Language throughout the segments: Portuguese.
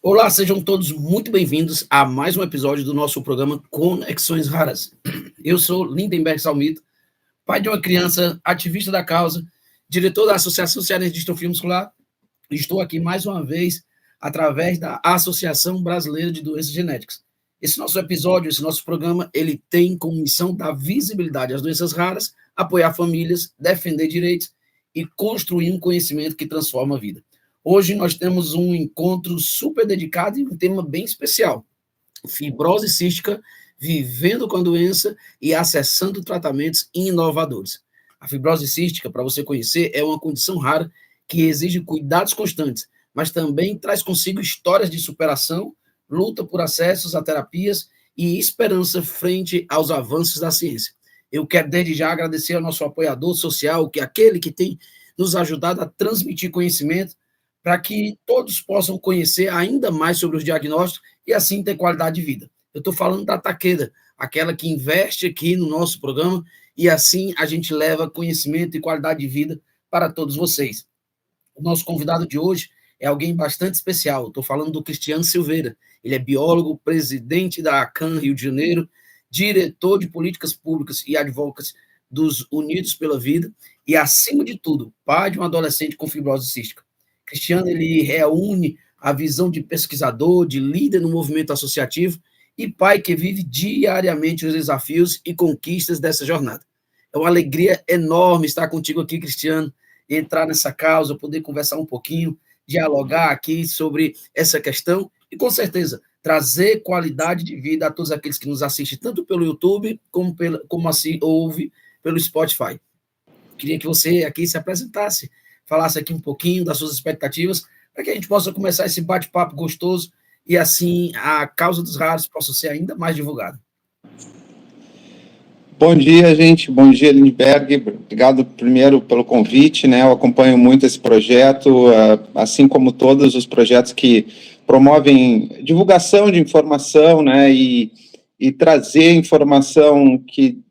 Olá, sejam todos muito bem-vindos a mais um episódio do nosso programa Conexões Raras. Eu sou Lindenberg Salmito, pai de uma criança, ativista da causa, diretor da Associação Cearense de Distrofia Muscular, e estou aqui mais uma vez através da Associação Brasileira de Doenças Genéticas. Esse nosso episódio, esse nosso programa, ele tem como missão dar visibilidade às doenças raras, apoiar famílias, defender direitos e construir um conhecimento que transforma a vida. Hoje nós temos um encontro super dedicado e um tema bem especial: fibrose cística, vivendo com a doença e acessando tratamentos inovadores. A fibrose cística, para você conhecer, é uma condição rara que exige cuidados constantes, mas também traz consigo histórias de superação, luta por acessos a terapias e esperança frente aos avanços da ciência. Eu quero desde já agradecer ao nosso apoiador social, que é aquele que tem nos ajudado a transmitir conhecimento para que todos possam conhecer ainda mais sobre os diagnósticos e assim ter qualidade de vida. Eu estou falando da Takeda, aquela que investe aqui no nosso programa e assim a gente leva conhecimento e qualidade de vida para todos vocês. O nosso convidado de hoje é alguém bastante especial. Estou falando do Cristiano Silveira. Ele é biólogo, presidente da ACAN Rio de Janeiro, diretor de políticas públicas e advocacy dos Unidos pela Vida e, acima de tudo, pai de um adolescente com fibrose cística. Cristiano, ele reúne a visão de pesquisador, de líder no movimento associativo e pai que vive diariamente os desafios e conquistas dessa jornada. É uma alegria enorme estar contigo aqui, Cristiano, entrar nessa causa, poder conversar um pouquinho, dialogar aqui sobre essa questão e, com certeza, trazer qualidade de vida a todos aqueles que nos assistem, tanto pelo YouTube como assim ouve pelo Spotify. Queria que você aqui se apresentasse, falasse aqui um pouquinho das suas expectativas, para que a gente possa começar esse bate-papo gostoso e assim a causa dos raros possa ser ainda mais divulgada. Bom dia, gente. Bom dia, Lindbergh. Obrigado primeiro pelo convite, né? Eu acompanho muito esse projeto, assim como todos os projetos que promovem divulgação de informação, né? E trazer informação que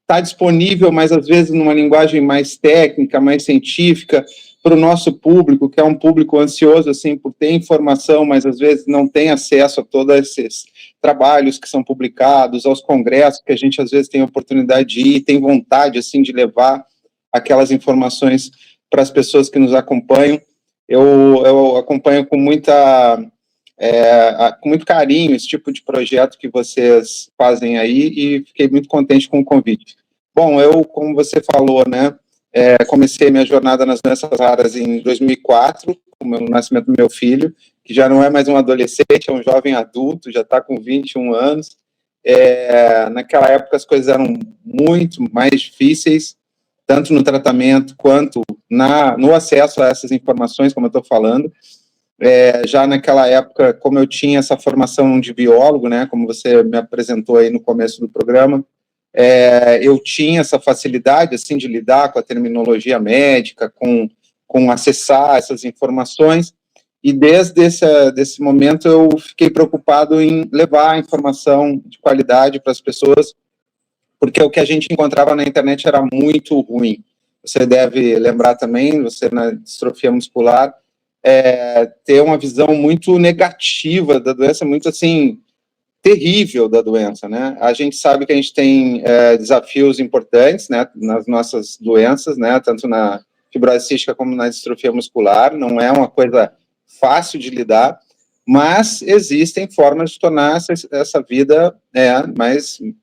está disponível, mas às vezes numa linguagem mais técnica, mais científica, para o nosso público, que é um público ansioso assim por ter informação, mas às vezes não tem acesso a todos esses trabalhos que são publicados, aos congressos que a gente às vezes tem oportunidade de ir, tem vontade assim de levar aquelas informações para as pessoas que nos acompanham. Eu acompanho com muito carinho esse tipo de projeto que vocês fazem aí e fiquei muito contente com o convite. Bom, como você falou, né, comecei minha jornada nas doenças raras em 2004, com o nascimento do meu filho, que já não é mais um adolescente, é um jovem adulto, já está com 21 anos. Naquela época as coisas eram muito mais difíceis, tanto no tratamento quanto no acesso a essas informações, como eu estou falando. Já naquela época, como eu tinha essa formação de biólogo, né, como você me apresentou aí no começo do programa, eu tinha essa facilidade assim de lidar com a terminologia médica, com acessar essas informações, e desde esse momento eu fiquei preocupado em levar a informação de qualidade para as pessoas, porque o que a gente encontrava na internet era muito ruim. Você deve lembrar também, você na distrofia muscular, ter uma visão muito negativa da doença, muito assim, terrível da doença, né? A gente sabe que a gente tem desafios importantes, né, nas nossas doenças, né, tanto na fibrose cística como na distrofia muscular, não é uma coisa fácil de lidar, mas existem formas de tornar essa vida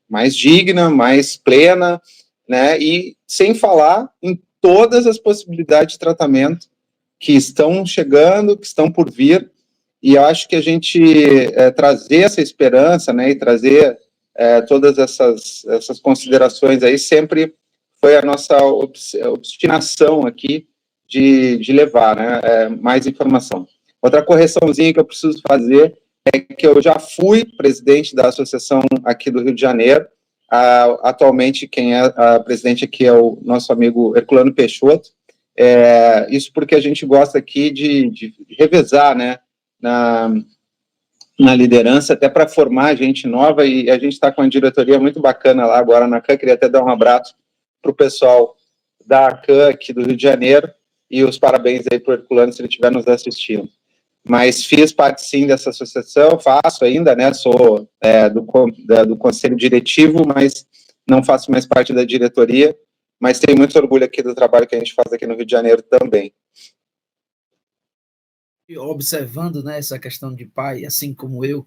mais digna, mais plena, né, e sem falar em todas as possibilidades de tratamento que estão chegando, que estão por vir, e eu acho que a gente trazer essa esperança, né, e trazer todas essas considerações aí sempre foi a nossa obstinação aqui de levar, né, mais informação. Outra correçãozinha que eu preciso fazer é que eu já fui presidente da associação aqui do Rio de Janeiro. Atualmente, quem é a presidente aqui é o nosso amigo Herculano Peixoto. Isso porque a gente gosta aqui de revezar, né, na liderança, até para formar gente nova, e a gente está com uma diretoria muito bacana lá agora na ACAN. Queria até dar um abraço para o pessoal da ACAN aqui do Rio de Janeiro, e os parabéns aí para o Herculano, se ele estiver nos assistindo. mas fiz parte, sim, dessa associação, faço ainda, né, sou do conselho diretivo, mas não faço mais parte da diretoria, mas tenho muito orgulho aqui do trabalho que a gente faz aqui no Rio de Janeiro também. Observando, né, essa questão de pai, assim como eu,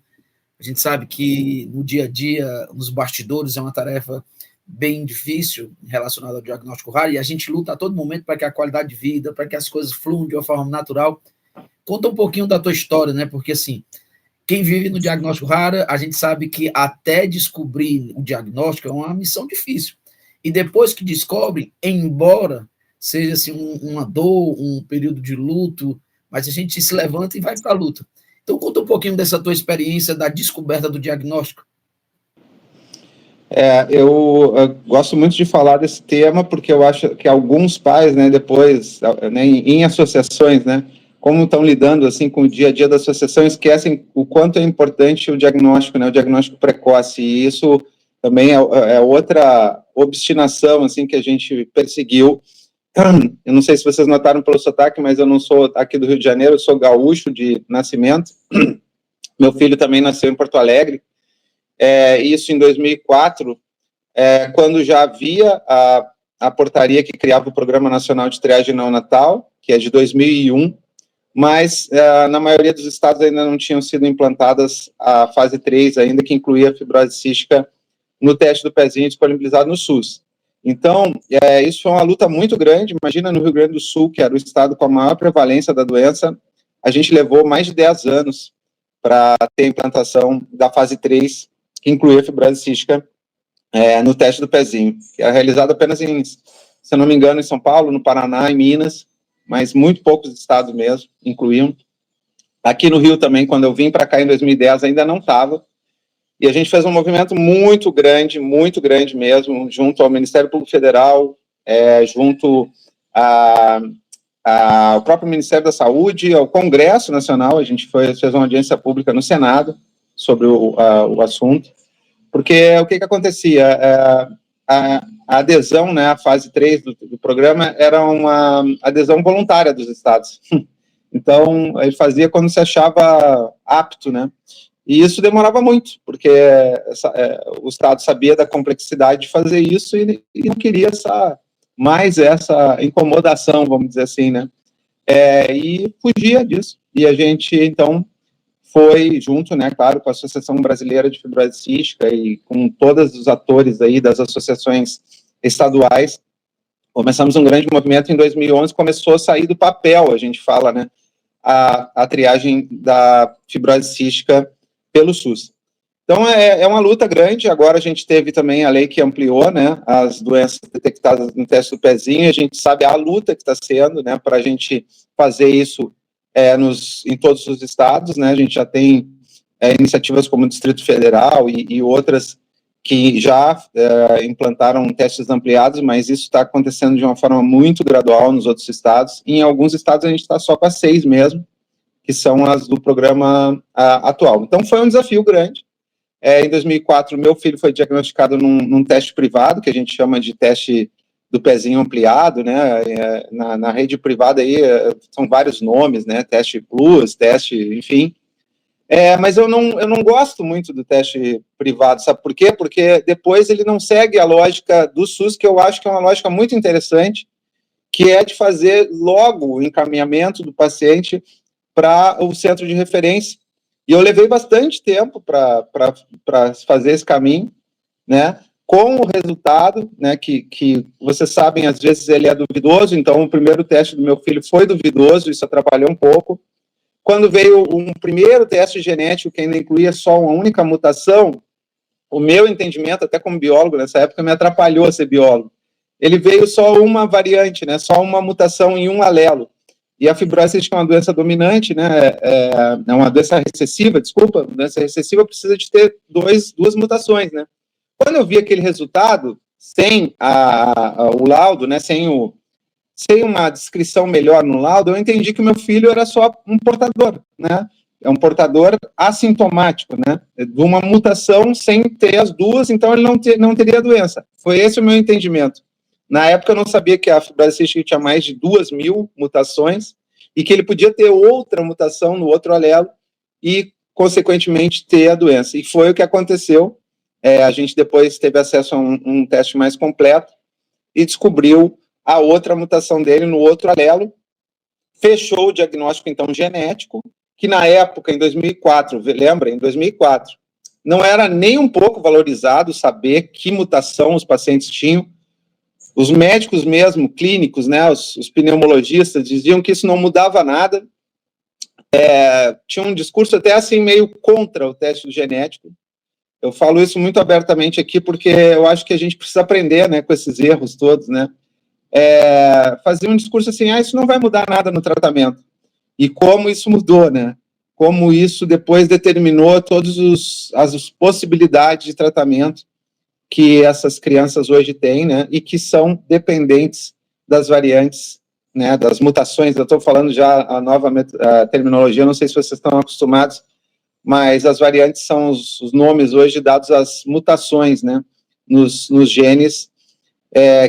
a gente sabe que no dia a dia, nos bastidores, é uma tarefa bem difícil relacionada ao diagnóstico raro, e a gente luta a todo momento para que a qualidade de vida, para que as coisas fluam de uma forma natural. Conta um pouquinho da tua história, né? Porque, assim, quem vive no diagnóstico raro, a gente sabe que até descobrir o diagnóstico é uma missão difícil. E depois que descobre, embora seja assim, uma dor, um período de luto, mas a gente se levanta e vai para a luta. Então, conta um pouquinho dessa tua experiência da descoberta do diagnóstico. Eu gosto muito de falar desse tema, porque eu acho que alguns pais, né, depois, né, em associações, né, como estão lidando assim com o dia a dia da associação, esquecem o quanto é importante o diagnóstico, né, o diagnóstico precoce, e isso também é outra obstinação assim que a gente perseguiu. Eu não sei se vocês notaram pelo sotaque, mas eu não sou aqui do Rio de Janeiro, eu sou gaúcho de nascimento. Meu filho também nasceu em Porto Alegre, isso em 2004, quando já havia a portaria que criava o Programa Nacional de Triagem Neonatal, que é de 2001, mas na maioria dos estados ainda não tinham sido implantadas a fase 3 ainda, que incluía a fibrose cística no teste do pezinho disponibilizado no SUS. Então, isso foi uma luta muito grande. Imagina, no Rio Grande do Sul, que era o estado com a maior prevalência da doença, a gente levou mais de 10 anos para ter a implantação da fase 3, que incluía a fibrose cística no teste do pezinho, que era realizado apenas se eu não me engano, em São Paulo, no Paraná, em Minas, mas muito poucos estados mesmo incluíam. Aqui no Rio também, quando eu vim para cá em 2010, ainda não estava, e a gente fez um movimento muito grande mesmo, junto ao Ministério Público Federal, junto ao próprio Ministério da Saúde, ao Congresso Nacional. A gente fez uma audiência pública no Senado sobre o assunto, porque o que acontecia? A adesão, né, à fase 3 do programa era uma adesão voluntária dos estados. Então, ele fazia quando se achava apto, né? E isso demorava muito, porque o Estado sabia da complexidade de fazer isso e não queria mais essa incomodação, vamos dizer assim, né? E fugia disso. E a gente, então, foi junto, né, claro, com a Associação Brasileira de Fibrose Cística e com todos os atores aí das associações estaduais, começamos um grande movimento. Em 2011 começou a sair do papel, a gente fala, né, a triagem da fibrose cística pelo SUS. Então, é uma luta grande. Agora a gente teve também a lei que ampliou, né, as doenças detectadas no teste do pezinho. A gente sabe a luta que está sendo, né, para a gente fazer isso em todos os estados, né. A gente já tem iniciativas como o Distrito Federal e outras que já implantaram testes ampliados, mas isso está acontecendo de uma forma muito gradual nos outros estados. Em alguns estados a gente está só com as 6 mesmo, que são as do programa atual. Então, foi um desafio grande. Em 2004, meu filho foi diagnosticado num teste privado, que a gente chama de teste do pezinho ampliado, né? Na rede privada aí são vários nomes, né? Teste Plus, teste, enfim. Mas eu não gosto muito do teste privado, sabe por quê? Porque depois ele não segue a lógica do SUS, que eu acho que é uma lógica muito interessante, que é de fazer logo o encaminhamento do paciente para o centro de referência. E eu levei bastante tempo para fazer esse caminho, né? Com o resultado, né, que vocês sabem, às vezes ele é duvidoso. Então, o primeiro teste do meu filho foi duvidoso, isso atrapalhou um pouco. Quando veio um primeiro teste genético que ainda incluía só uma única mutação, o meu entendimento, até como biólogo nessa época, me atrapalhou a ser biólogo. Ele veio só uma variante, né, só uma mutação em um alelo. E a fibrose cística é uma doença dominante, né, é uma doença recessiva, doença recessiva precisa de ter duas mutações, né. Quando eu vi aquele resultado, sem o laudo, né, sem uma descrição melhor no laudo, eu entendi que o meu filho era só um portador, né, é um portador assintomático, né, de uma mutação sem ter as duas, então ele não teria doença. Foi esse o meu entendimento. Na época eu não sabia que a fibrose cística tinha mais de 2.000 mutações, e que ele podia ter outra mutação no outro alelo e, consequentemente, ter a doença. E foi o que aconteceu. A gente depois teve acesso a um teste mais completo e descobriu a outra mutação dele no outro alelo, fechou o diagnóstico, então, genético, que na época, em 2004, lembra? Em 2004, não era nem um pouco valorizado saber que mutação os pacientes tinham. Os médicos mesmo, clínicos, né, os pneumologistas, diziam que isso não mudava nada. Tinha um discurso até assim meio contra o teste genético. Eu falo isso muito abertamente aqui porque eu acho que a gente precisa aprender, né, com esses erros todos, né. Fazer um discurso assim, isso não vai mudar nada no tratamento. E como isso mudou, né? Como isso depois determinou todas as possibilidades de tratamento que essas crianças hoje têm, né? E que são dependentes das variantes, né? Das mutações. Eu estou falando já a nova terminologia, não sei se vocês estão acostumados, mas as variantes são os nomes hoje dados às mutações, né? Nos genes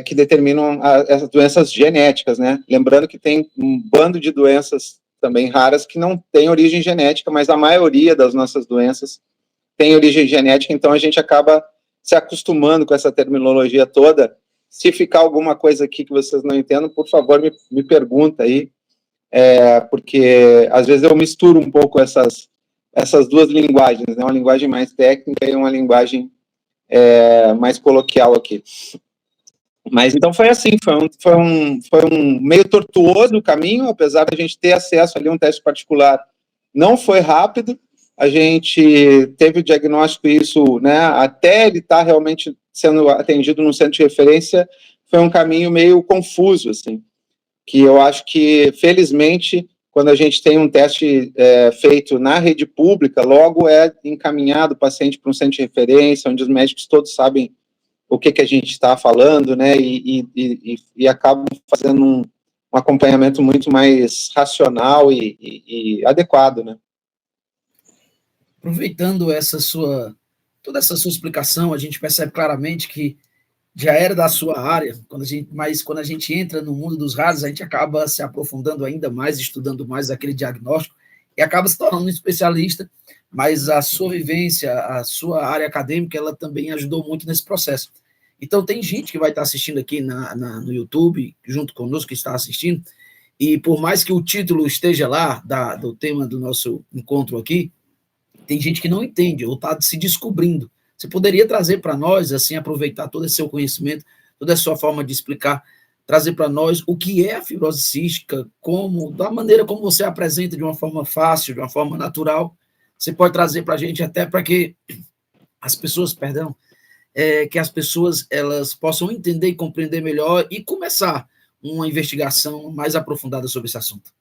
que determinam essas doenças genéticas, né? Lembrando que tem um bando de doenças também raras que não têm origem genética, mas a maioria das nossas doenças tem origem genética, então a gente acaba se acostumando com essa terminologia toda. Se ficar alguma coisa aqui que vocês não entendam, por favor, me pergunta aí, porque às vezes eu misturo um pouco essas duas linguagens, né? Uma linguagem mais técnica e uma linguagem mais coloquial aqui. Mas então foi assim, foi um meio tortuoso o caminho, apesar de a gente ter acesso ali a um teste particular. Não foi rápido, a gente teve o diagnóstico isso, né, até ele estar realmente sendo atendido num centro de referência, foi um caminho meio confuso, assim, que eu acho que, felizmente, quando a gente tem um teste feito na rede pública, logo é encaminhado o paciente para um centro de referência, onde os médicos todos sabem o que a gente está falando, né, e acabam fazendo um acompanhamento muito mais racional e adequado, né. Aproveitando toda essa sua explicação, a gente percebe claramente que já era da sua área, mas quando a gente entra no mundo dos raros, a gente acaba se aprofundando ainda mais, estudando mais aquele diagnóstico, e acaba se tornando um especialista, mas a sua vivência, a sua área acadêmica, ela também ajudou muito nesse processo. Então, tem gente que vai estar assistindo aqui no YouTube, junto conosco, que está assistindo, e por mais que o título esteja lá, do tema do nosso encontro aqui, tem gente que não entende, ou está se descobrindo. Você poderia trazer para nós, assim, aproveitar todo esse seu conhecimento, toda a sua forma de explicar, trazer para nós o que é a fibrose cística, da maneira como você apresenta, de uma forma fácil, de uma forma natural. Você pode trazer para a gente até para que as pessoas, que as pessoas elas possam entender e compreender melhor e começar uma investigação mais aprofundada sobre esse assunto.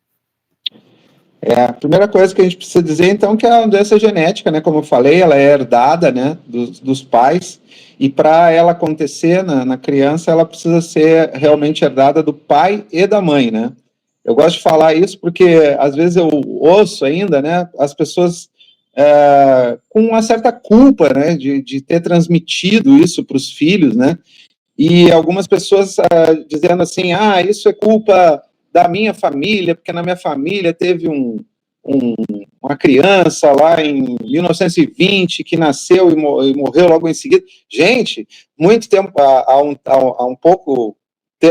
A primeira coisa que a gente precisa dizer, então, que a doença genética, né, como eu falei, ela é herdada, né, dos pais, e para ela acontecer na criança, ela precisa ser realmente herdada do pai e da mãe, né. Eu gosto de falar isso porque, às vezes, eu ouço ainda, né, as pessoas com uma certa culpa, né, de ter transmitido isso para os filhos, né, e algumas pessoas dizendo assim, isso é culpa da minha família, porque na minha família teve uma criança lá em 1920 que nasceu e morreu logo em seguida. Gente, muito tempo, há um pouco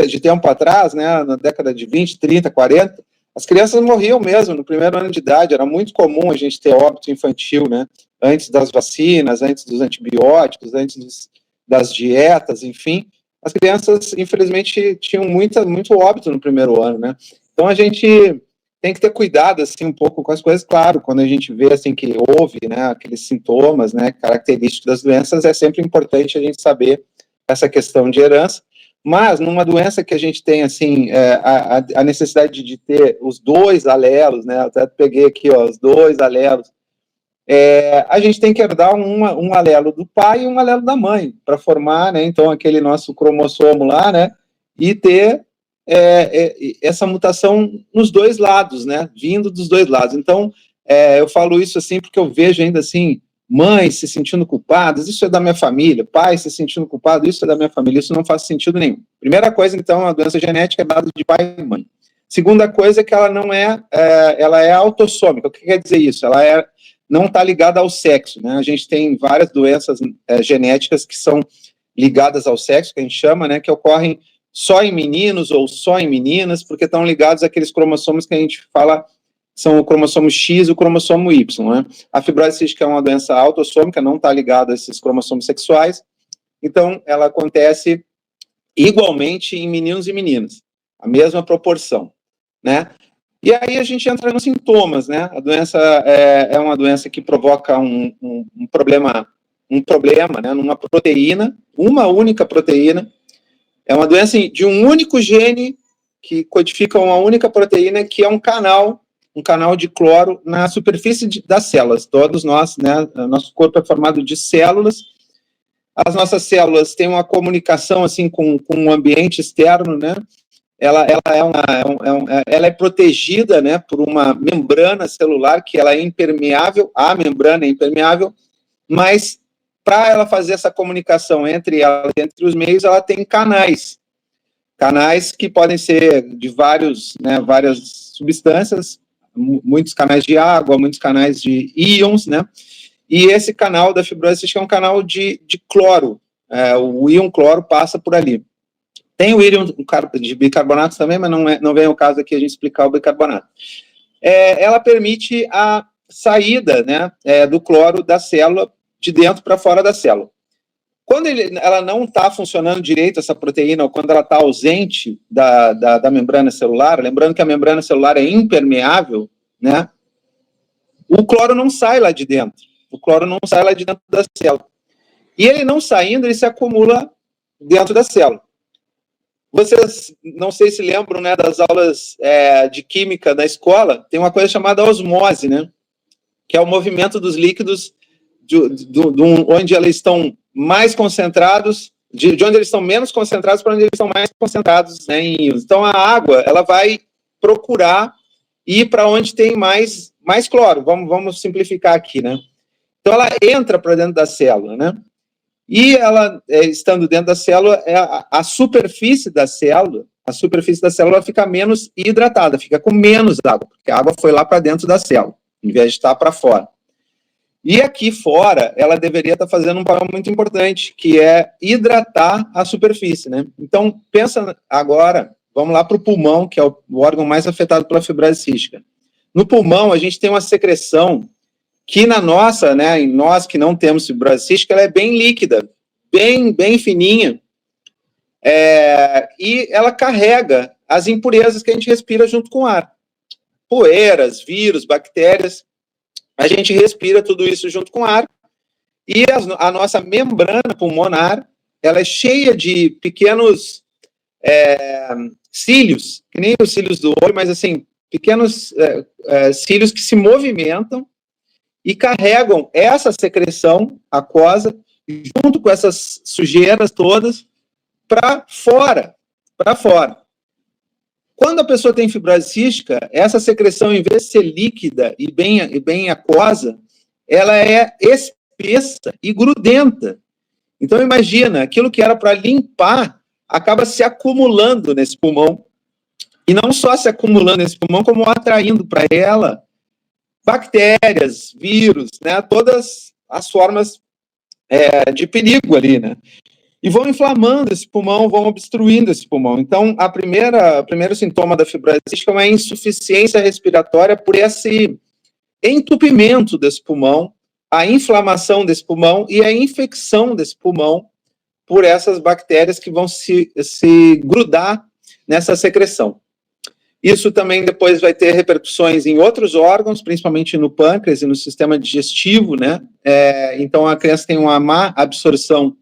de tempo atrás, né, na década de 20, 30, 40, as crianças morriam mesmo no primeiro ano de idade. Era muito comum a gente ter óbito infantil, né, antes das vacinas, antes dos antibióticos, antes das dietas, enfim. As crianças, infelizmente, tinham muito óbito no primeiro ano, né? Então, a gente tem que ter cuidado, assim, um pouco com as coisas. Claro, quando a gente vê, assim, que houve, né, aqueles sintomas, né, característicos das doenças, é sempre importante a gente saber essa questão de herança. Mas, numa doença que a gente tem, assim, a necessidade de ter os dois alelos, né? Eu até peguei aqui, os dois alelos. A gente tem que herdar um alelo do pai e um alelo da mãe, para formar, né, então, aquele nosso cromossomo lá, né, e ter essa mutação nos dois lados, né, vindo dos dois lados. Então, eu falo isso assim porque eu vejo ainda assim, mães se sentindo culpadas, isso é da minha família, pais se sentindo culpados, isso é da minha família, isso não faz sentido nenhum. Primeira coisa, então, a doença genética é dada de pai e mãe. Segunda coisa é que ela não ela é autossômica. O que quer dizer isso? Ela não está ligada ao sexo, né? A gente tem várias doenças genéticas que são ligadas ao sexo, que a gente chama, né, que ocorrem só em meninos ou só em meninas, porque estão ligados àqueles cromossomos que a gente fala são o cromossomo X e o cromossomo Y, né? A fibrose cística é uma doença autossômica, não está ligada a esses cromossomos sexuais, então ela acontece igualmente em meninos e meninas, a mesma proporção, né? E aí a gente entra nos sintomas, né? A doença é uma doença que provoca um problema, né, numa proteína, uma única proteína. É uma doença de um único gene que codifica uma única proteína, que é um canal de cloro na superfície das células. Todos nós, né, nosso corpo é formado de células. As nossas células têm uma comunicação assim com o ambiente externo, né? Ela é protegida, né, por uma membrana celular que ela é impermeável, a membrana é impermeável, mas para ela fazer essa comunicação entre os meios, ela tem canais que podem ser de várias substâncias, muitos canais de água, muitos canais de íons, né? E esse canal da fibrose cística é um canal de cloro, o íon cloro passa por ali. Tem o íon de bicarbonato também, mas não vem ao caso aqui a gente explicar o bicarbonato. Ela permite a saída, né, do cloro da célula de dentro para fora da célula. Quando ela não está funcionando direito, essa proteína, ou quando ela está ausente da membrana celular, lembrando que a membrana celular é impermeável, né, o cloro não sai lá de dentro. O cloro não sai lá de dentro da célula. E ele não saindo, ele se acumula dentro da célula. Vocês, não sei se lembram, né, das aulas de química da escola, tem uma coisa chamada osmose, né, que é o movimento dos líquidos onde eles estão mais concentrados, de onde eles estão menos concentrados para onde eles estão mais concentrados, né, em íons. Então, a água, ela vai procurar ir para onde tem mais cloro. Vamos simplificar aqui, né? Então, ela entra para dentro da célula, né? E ela, estando dentro da célula, a superfície da célula fica menos hidratada, fica com menos água, porque a água foi lá para dentro da célula, em vez de estar para fora. E aqui fora, ela deveria estar fazendo um papel muito importante, que é hidratar a superfície, né? Então, pensa agora, vamos lá para o pulmão, que é o órgão mais afetado pela fibrose cística. No pulmão, a gente tem uma secreção que em nós que não temos fibrose cística, ela é bem líquida, bem fininha, e ela carrega as impurezas que a gente respira junto com o ar. Poeiras, vírus, bactérias, a gente respira tudo isso junto com o ar, e a nossa membrana pulmonar, ela é cheia de pequenos cílios, que nem os cílios do olho, mas assim, pequenos cílios que se movimentam e carregam essa secreção aquosa, junto com essas sujeiras todas, para fora. Quando a pessoa tem fibrose cística, essa secreção, em vez de ser líquida e bem aquosa, ela é espessa e grudenta. Então, imagina, aquilo que era para limpar, acaba se acumulando nesse pulmão, e não só se acumulando nesse pulmão, como atraindo para ela bactérias, vírus, né, todas as formas de perigo ali, né? E vão inflamando esse pulmão, vão obstruindo esse pulmão. Então, o primeiro sintoma da fibrose cística é uma insuficiência respiratória por esse entupimento desse pulmão, a inflamação desse pulmão e a infecção desse pulmão por essas bactérias que vão se grudar nessa secreção. Isso também depois vai ter repercussões em outros órgãos, principalmente no pâncreas e no sistema digestivo, né? Então, a criança tem uma má absorção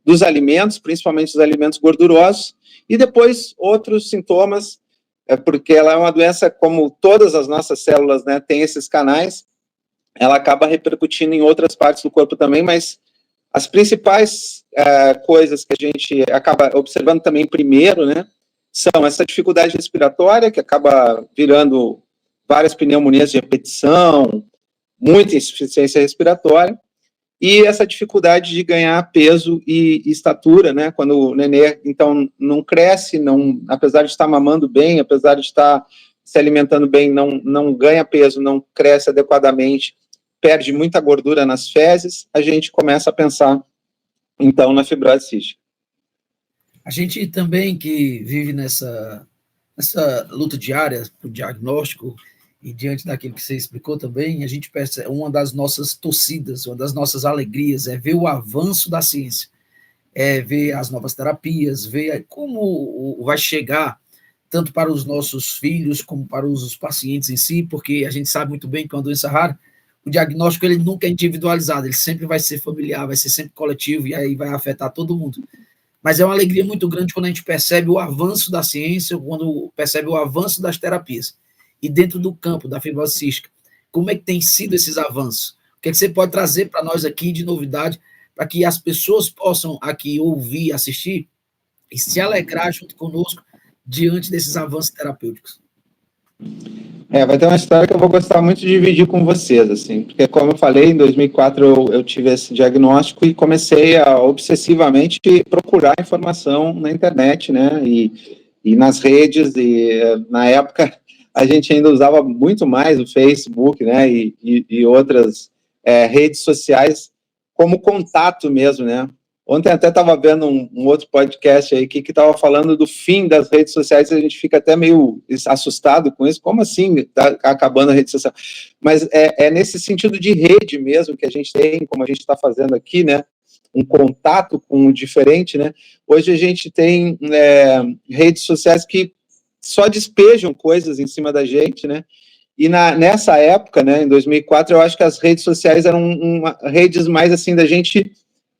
dos alimentos, principalmente os alimentos gordurosos, e depois outros sintomas, porque ela é uma doença, como todas as nossas células, né, tem esses canais, ela acaba repercutindo em outras partes do corpo também, mas as principais coisas que a gente acaba observando também primeiro, né, são essa dificuldade respiratória, que acaba virando várias pneumonias de repetição, muita insuficiência respiratória, e essa dificuldade de ganhar peso e estatura, né, quando o nenê, então, não cresce, não, apesar de estar mamando bem, apesar de estar se alimentando bem, não ganha peso, não cresce adequadamente, perde muita gordura nas fezes, a gente começa a pensar, então, na fibrose cística. A gente também que vive nessa luta diária, o diagnóstico, e diante daquilo que você explicou também, a gente percebe, uma das nossas torcidas, uma das nossas alegrias é ver o avanço da ciência, é ver as novas terapias, ver como vai chegar tanto para os nossos filhos como para os pacientes em si, porque a gente sabe muito bem que é uma doença rara, o diagnóstico ele nunca é individualizado, ele sempre vai ser familiar, vai ser sempre coletivo, e aí vai afetar todo mundo. Mas é uma alegria muito grande quando a gente percebe o avanço da ciência, quando percebe o avanço das terapias. E dentro do campo da fibrose cística, como é que tem sido esses avanços? O que é que você pode trazer para nós aqui de novidade, para que as pessoas possam aqui ouvir, assistir e se alegrar junto conosco diante desses avanços terapêuticos? Vai ter uma história que eu vou gostar muito de dividir com vocês, assim, porque, como eu falei, em 2004 eu tive esse diagnóstico e comecei a obsessivamente procurar informação na internet, né, e nas redes, e na época a gente ainda usava muito mais o Facebook, né, e outras redes sociais como contato mesmo, né. Ontem até estava vendo um outro podcast aí que estava falando do fim das redes sociais, e a gente fica até meio assustado com isso. Como assim está acabando a rede social? Mas é nesse sentido de rede mesmo que a gente tem, como a gente está fazendo aqui, né? Um contato com o diferente, né? Hoje a gente tem redes sociais que só despejam coisas em cima da gente, né? E nessa época, né, em 2004, eu acho que as redes sociais eram redes mais assim da gente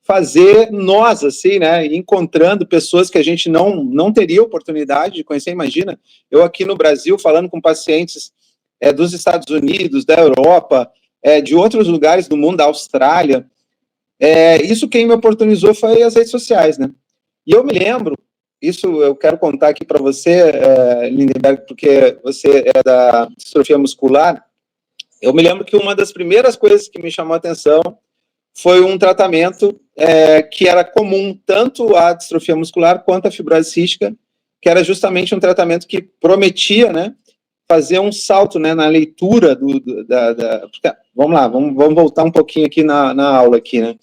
fazer nós, assim, né, encontrando pessoas que a gente não teria oportunidade de conhecer. Imagina, eu aqui no Brasil falando com pacientes dos Estados Unidos, da Europa, de outros lugares do mundo, da Austrália. Isso quem me oportunizou foi as redes sociais, né. E eu me lembro, isso eu quero contar aqui para você, Lindenberg, porque você é da distrofia muscular. Eu me lembro que uma das primeiras coisas que me chamou a atenção foi um tratamento que era comum tanto à distrofia muscular quanto à fibrose cística, que era justamente um tratamento que prometia, né, fazer um salto, né, na leitura vamos lá, vamos voltar um pouquinho aqui na aula aqui, né.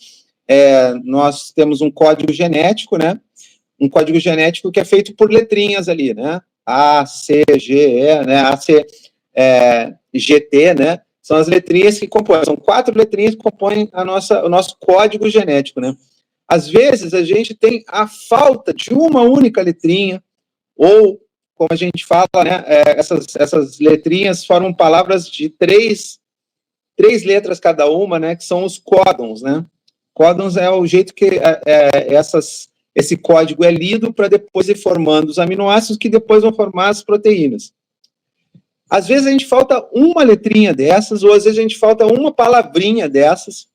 Nós temos um código genético, né, um código genético que é feito por letrinhas ali, né, A, C, G, E, né, A, C, G, T, né, são as letrinhas que compõem, são 4 letrinhas que compõem o nosso código genético, né? Às vezes, a gente tem a falta de uma única letrinha, ou, como a gente fala, né, essas letrinhas formam palavras de três letras cada uma, né, que são os códons, né? Códons é o jeito que esse código é lido para depois ir formando os aminoácidos que depois vão formar as proteínas. Às vezes a gente falta uma letrinha dessas, ou às vezes a gente falta uma palavrinha dessas,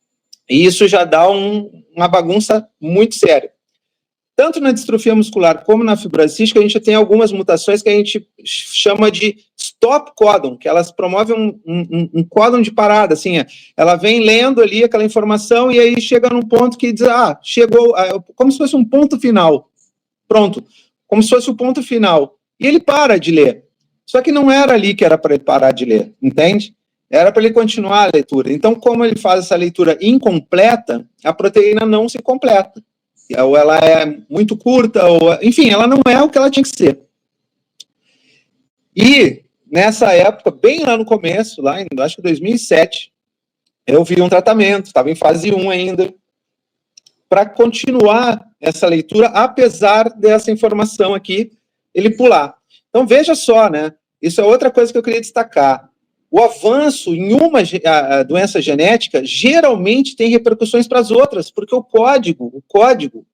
e isso já dá uma bagunça muito séria. Tanto na distrofia muscular como na fibrose cística, a gente tem algumas mutações que a gente chama de stop códon, que elas promovem um códon de parada, assim, ela vem lendo ali aquela informação e aí chega num ponto que diz, chegou, como se fosse um ponto final, pronto, como se fosse o ponto final, e ele para de ler. Só que não era ali que era para ele parar de ler, entende? Era para ele continuar a leitura. Então, como ele faz essa leitura incompleta, a proteína não se completa. Ou ela é muito curta, ou, enfim, ela não é o que ela tinha que ser. E, nessa época, bem lá no começo, lá em, acho que 2007, eu vi um tratamento, estava em fase 1 ainda, para continuar essa leitura, apesar dessa informação aqui, ele pular. Então, veja só, né? Isso é outra coisa que eu queria destacar. O avanço em uma doença genética geralmente tem repercussões para as outras, porque o código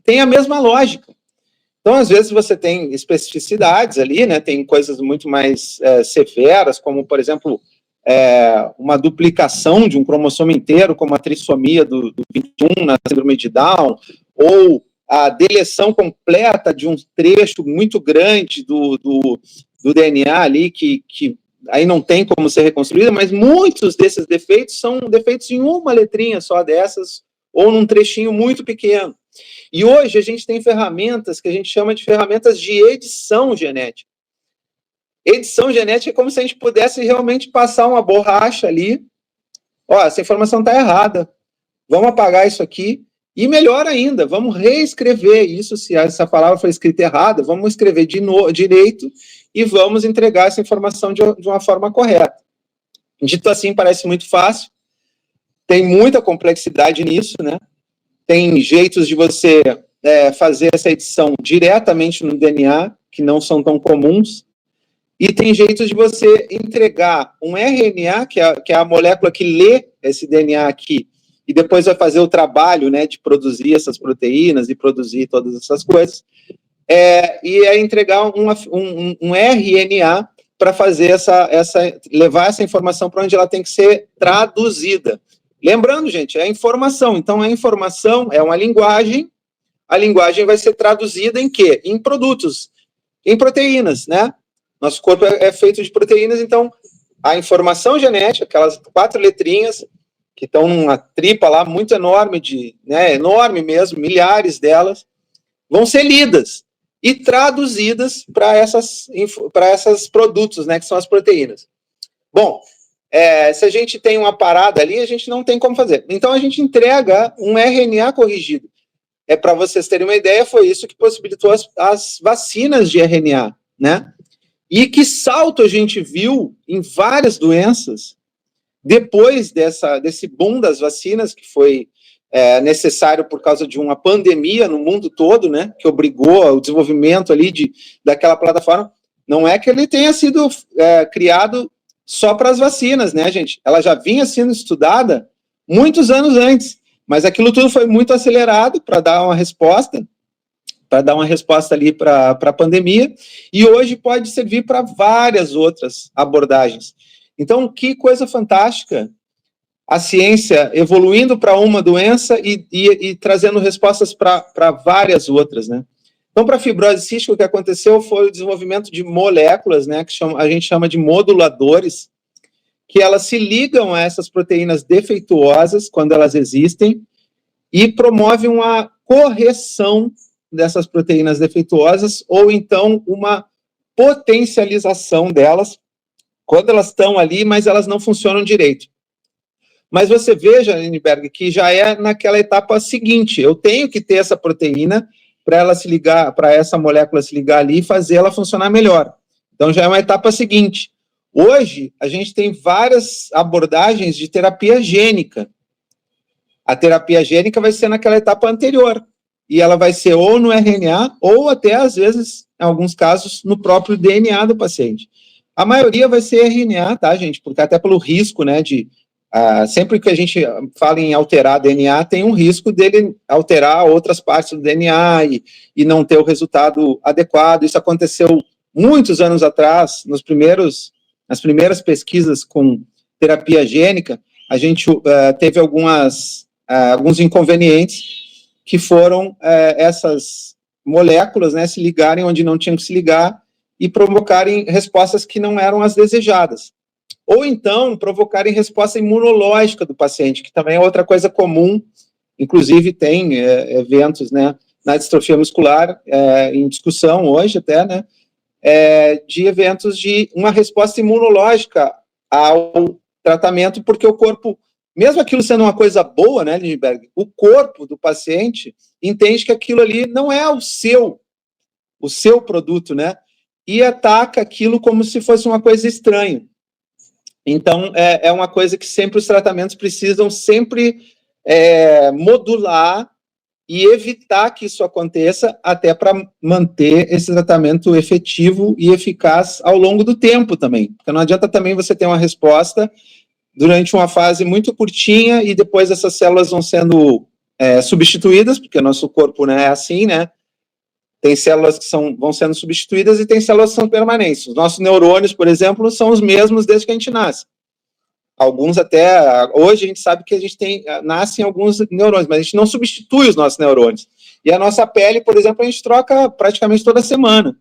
tem a mesma lógica. Então, às vezes, você tem especificidades ali, né? Tem coisas muito mais severas, como, por exemplo, uma duplicação de um cromossomo inteiro, como a trissomia do 21 na síndrome de Down, ou a deleção completa de um trecho muito grande do DNA ali, que aí não tem como ser reconstruída, mas muitos desses defeitos são defeitos em uma letrinha só dessas, ou num trechinho muito pequeno. E hoje a gente tem ferramentas que a gente chama de ferramentas de edição genética. Edição genética é como se a gente pudesse realmente passar uma borracha ali. Ó, essa informação está errada. Vamos apagar isso aqui. E melhor ainda, vamos reescrever isso, se essa palavra foi escrita errada, vamos escrever direito e vamos entregar essa informação de uma forma correta. Dito assim, parece muito fácil. Tem muita complexidade nisso, né? Tem jeitos de você fazer essa edição diretamente no DNA, que não são tão comuns. E tem jeitos de você entregar um RNA, que é a molécula que lê esse DNA aqui, e depois vai fazer o trabalho, né, de produzir essas proteínas e produzir todas essas coisas, entregar um RNA para fazer levar essa informação para onde ela tem que ser traduzida. Lembrando, gente, é informação. Então, a informação é uma linguagem. A linguagem vai ser traduzida em quê? Em produtos, em proteínas, né? Nosso corpo é feito de proteínas, então a informação genética, aquelas 4 letrinhas que estão numa tripa lá muito enorme, enorme mesmo, milhares delas, vão ser lidas e traduzidas para esses produtos, né, que são as proteínas. Bom, se a gente tem uma parada ali, a gente não tem como fazer. Então a gente entrega um RNA corrigido. Para vocês terem uma ideia, foi isso que possibilitou as vacinas de RNA, né? E que salto a gente viu em várias doenças depois desse boom das vacinas, que foi necessário por causa de uma pandemia no mundo todo, né, que obrigou ao desenvolvimento ali daquela plataforma. Não é que ele tenha sido criado só para as vacinas, né, gente? Ela já vinha sendo estudada muitos anos antes, mas aquilo tudo foi muito acelerado para dar uma resposta, ali para a pandemia, e hoje pode servir para várias outras abordagens. Então, que coisa fantástica, a ciência evoluindo para uma doença e trazendo respostas para várias outras, né? Então, para a fibrose cística, o que aconteceu foi o desenvolvimento de moléculas, né, que a gente chama de moduladores, que elas se ligam a essas proteínas defeituosas, quando elas existem, e promovem uma correção dessas proteínas defeituosas, ou então uma potencialização delas, quando elas estão ali, mas elas não funcionam direito. Mas você veja, Lindbergh, que já é naquela etapa seguinte, eu tenho que ter essa proteína para ela se ligar, para essa molécula se ligar ali e fazer ela funcionar melhor. Então já é uma etapa seguinte. Hoje, a gente tem várias abordagens de terapia gênica. A terapia gênica vai ser naquela etapa anterior, e ela vai ser ou no RNA, ou até, às vezes, em alguns casos, no próprio DNA do paciente. A maioria vai ser RNA, tá, gente? Porque até pelo risco, né, sempre que a gente fala em alterar DNA, tem um risco dele alterar outras partes do DNA e não ter o resultado adequado. Isso aconteceu muitos anos atrás, nas primeiras pesquisas com terapia gênica, a gente teve alguns inconvenientes, que foram essas moléculas, né, se ligarem onde não tinham que se ligar e provocarem respostas que não eram as desejadas. Ou então, provocarem resposta imunológica do paciente, que também é outra coisa comum, inclusive tem eventos, né, na distrofia muscular, em discussão hoje até, né, de eventos de uma resposta imunológica ao tratamento, porque o corpo, mesmo aquilo sendo uma coisa boa, né, Lindbergh, o corpo do paciente entende que aquilo ali não é o seu produto, né, e ataca aquilo como se fosse uma coisa estranha. Então, é uma coisa que sempre os tratamentos precisam sempre modular e evitar que isso aconteça, até para manter esse tratamento efetivo e eficaz ao longo do tempo também. Porque não adianta também você ter uma resposta durante uma fase muito curtinha e depois essas células vão sendo substituídas, porque o nosso corpo, né, é assim, né? Tem células que vão sendo substituídas e tem células que são permanentes. Os nossos neurônios, por exemplo, são os mesmos desde que a gente nasce. Alguns até, hoje a gente sabe que a gente nascem alguns neurônios, mas a gente não substitui os nossos neurônios. E a nossa pele, por exemplo, a gente troca praticamente toda semana.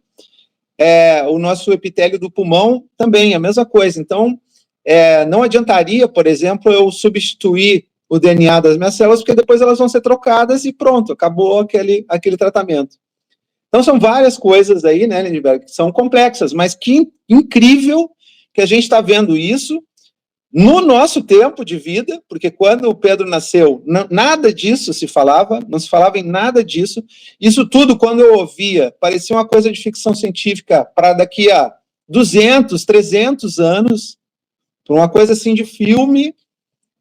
o nosso epitélio do pulmão também, a mesma coisa. Então, não adiantaria, por exemplo, eu substituir o DNA das minhas células, porque depois elas vão ser trocadas e pronto, acabou aquele tratamento. Então, são várias coisas aí, né, Lindbergh, que são complexas, mas que incrível que a gente está vendo isso no nosso tempo de vida, porque quando o Pedro nasceu, nada disso se falava, não se falava em nada disso. Isso tudo, quando eu ouvia, parecia uma coisa de ficção científica para daqui a 200, 300 anos, para uma coisa assim de filme,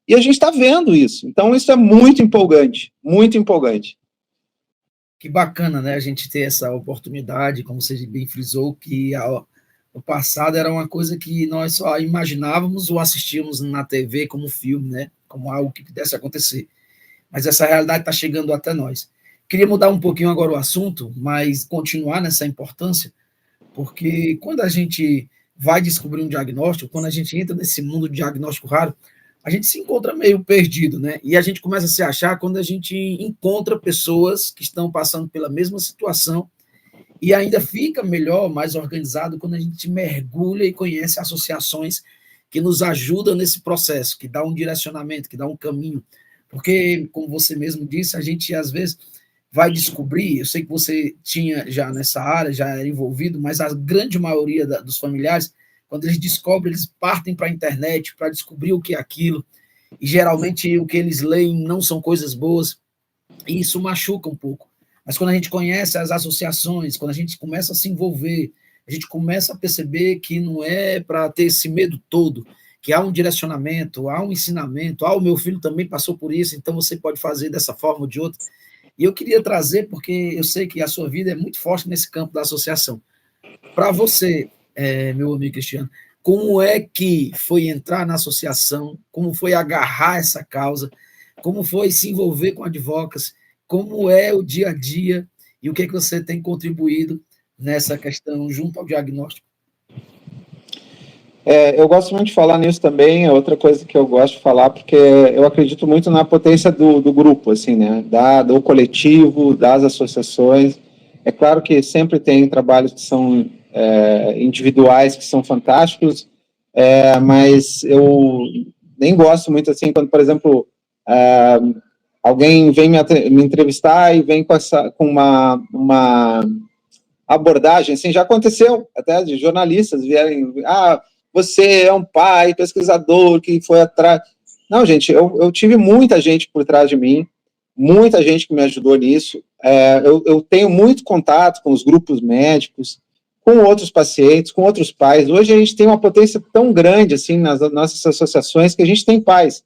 e a gente está vendo isso. Então, isso é muito empolgante, muito empolgante. Que bacana, né, a gente ter essa oportunidade, como você bem frisou, que no passado era uma coisa que nós só imaginávamos ou assistíamos na TV como filme, né, como algo que pudesse acontecer. Mas essa realidade está chegando até nós. Queria mudar um pouquinho agora o assunto, mas continuar nessa importância, porque quando a gente vai descobrir um diagnóstico, quando a gente entra nesse mundo de diagnóstico raro, a gente se encontra meio perdido, né? E a gente começa a se achar quando a gente encontra pessoas que estão passando pela mesma situação e ainda fica melhor, mais organizado, quando a gente mergulha e conhece associações que nos ajudam nesse processo, que dá um direcionamento, que dá um caminho. Porque, como você mesmo disse, a gente às vezes vai descobrir, eu sei que você tinha já nessa área, já era envolvido, mas a grande maioria dos familiares, quando eles descobrem, eles partem para a internet para descobrir o que é aquilo, e geralmente o que eles leem não são coisas boas, e isso machuca um pouco. Mas quando a gente conhece as associações, quando a gente começa a se envolver, a gente começa a perceber que não é para ter esse medo todo, que há um direcionamento, há um ensinamento, o meu filho também passou por isso, então você pode fazer dessa forma ou de outra. E eu queria trazer, porque eu sei que a sua vida é muito forte nesse campo da associação. Para você, meu amigo Cristiano, como é que foi entrar na associação? Como foi agarrar essa causa? Como foi se envolver com advocacy? Como é o dia a dia? E o que é que você tem contribuído nessa questão junto ao diagnóstico? Eu gosto muito de falar nisso também, é outra coisa que eu gosto de falar, porque eu acredito muito na potência do grupo, assim, né, do coletivo, das associações. É claro que sempre tem trabalhos que são individuais, que são fantásticos, mas eu nem gosto muito, assim, quando, por exemplo, alguém vem me entrevistar e vem com uma abordagem, assim, já aconteceu, até de jornalistas vierem, você é um pai, pesquisador, que foi atrás... Não, gente, eu tive muita gente por trás de mim, muita gente que me ajudou nisso, eu tenho muito contato com os grupos médicos, com outros pacientes, com outros pais. Hoje a gente tem uma potência tão grande, assim, nas nossas associações, que a gente tem pais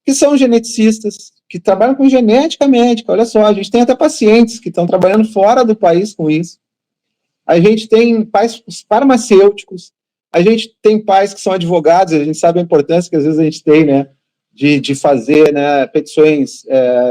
que são geneticistas, que trabalham com genética médica, olha só, a gente tem até pacientes que estão trabalhando fora do país com isso, a gente tem pais farmacêuticos, a gente tem pais que são advogados, a gente sabe a importância que às vezes a gente tem, né, de fazer, né, petições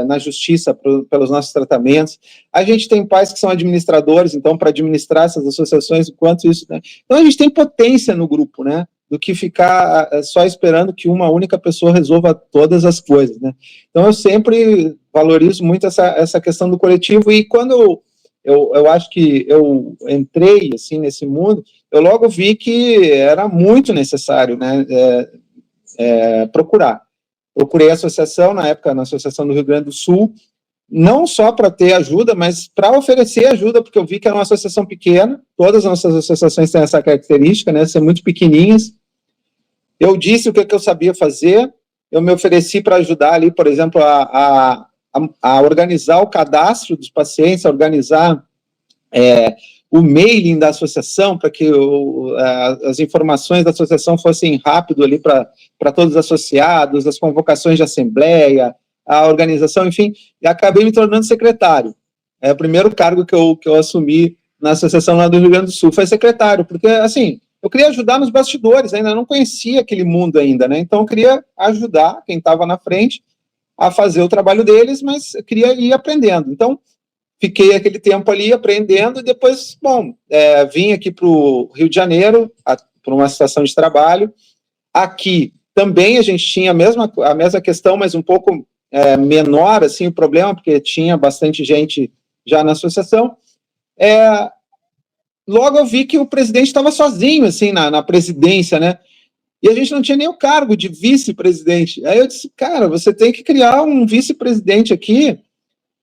na justiça pelos nossos tratamentos. A gente tem pais que são administradores, então, para administrar essas associações, o quanto isso... Né? Então, a gente tem potência no grupo, né, do que ficar só esperando que uma única pessoa resolva todas as coisas, né. Então, eu sempre valorizo muito essa questão do coletivo, e quando eu acho que eu entrei, assim, nesse mundo, eu logo vi que era muito necessário, né, procurar. Procurei a associação, na época, na Associação do Rio Grande do Sul, não só para ter ajuda, mas para oferecer ajuda, porque eu vi que era uma associação pequena, todas as nossas associações têm essa característica, né, ser muito pequenininhas. Eu disse o que eu sabia fazer, eu me ofereci para ajudar ali, por exemplo, a organizar o cadastro dos pacientes, a organizar o mailing da associação, para que as informações da associação fossem rápido ali para todos os associados, as convocações de assembleia, a organização, enfim, e acabei me tornando secretário. O primeiro cargo que eu assumi na associação lá do Rio Grande do Sul foi secretário, porque, assim, eu queria ajudar nos bastidores, ainda não conhecia aquele mundo ainda, né, então eu queria ajudar quem estava na frente a fazer o trabalho deles, mas eu queria ir aprendendo. Então, fiquei aquele tempo ali aprendendo e depois, vim aqui para o Rio de Janeiro, para uma situação de trabalho. Aqui também a gente tinha a mesma questão, mas um pouco menor, assim, o problema, porque tinha bastante gente já na associação. logo eu vi que o presidente estava sozinho, assim, na presidência, né? E a gente não tinha nem o cargo de vice-presidente. Aí eu disse, cara, você tem que criar um vice-presidente aqui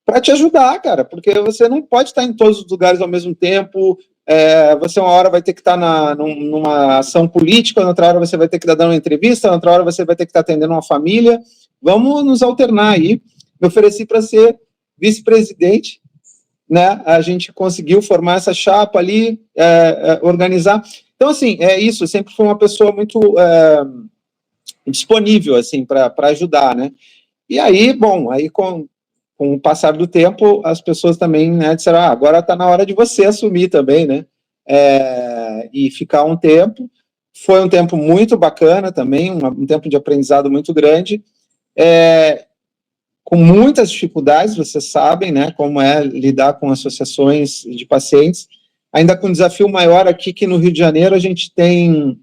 para te ajudar, cara, porque você não pode estar em todos os lugares ao mesmo tempo. Você uma hora vai ter que estar numa ação política, outra hora você vai ter que estar dando uma entrevista, outra hora você vai ter que estar atendendo uma família. Vamos nos alternar aí. Me ofereci para ser vice-presidente, né? A gente conseguiu formar essa chapa ali, organizar. Então, assim, isso. Eu sempre fui uma pessoa muito disponível, assim, para ajudar, né? E aí, bom, aí com o passar do tempo, as pessoas também, né, disseram, agora está na hora de você assumir também, né? E ficar um tempo. Foi um tempo muito bacana também, um tempo de aprendizado muito grande, com muitas dificuldades, vocês sabem, né, como é lidar com associações de pacientes, ainda com um desafio maior aqui, que no Rio de Janeiro a gente tem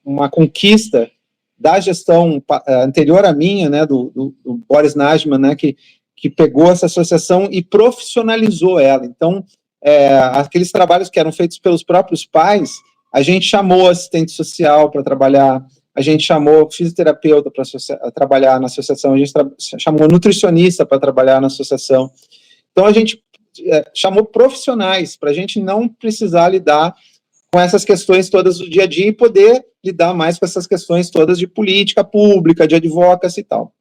uma conquista da gestão anterior à minha, né, do Boris Najman, né, que pegou essa associação e profissionalizou ela. Então, aqueles trabalhos que eram feitos pelos próprios pais, a gente chamou assistente social para trabalhar, a gente chamou fisioterapeuta para trabalhar na associação, a gente chamou nutricionista para trabalhar na associação. Então, a gente chamou profissionais para a gente não precisar lidar com essas questões todas do dia a dia e poder lidar mais com essas questões todas de política pública, de advocacy e tal.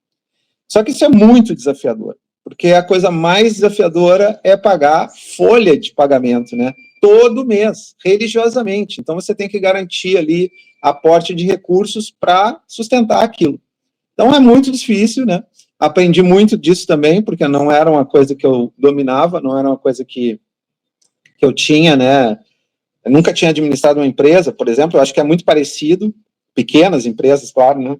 Só que isso é muito desafiador, porque a coisa mais desafiadora é pagar folha de pagamento, né? Todo mês, religiosamente. Então, você tem que garantir ali aporte de recursos para sustentar aquilo. Então, é muito difícil, né? Aprendi muito disso também, porque não era uma coisa que eu dominava, não era uma coisa que eu tinha, né? Eu nunca tinha administrado uma empresa, por exemplo, eu acho que é muito parecido, pequenas empresas, claro, né?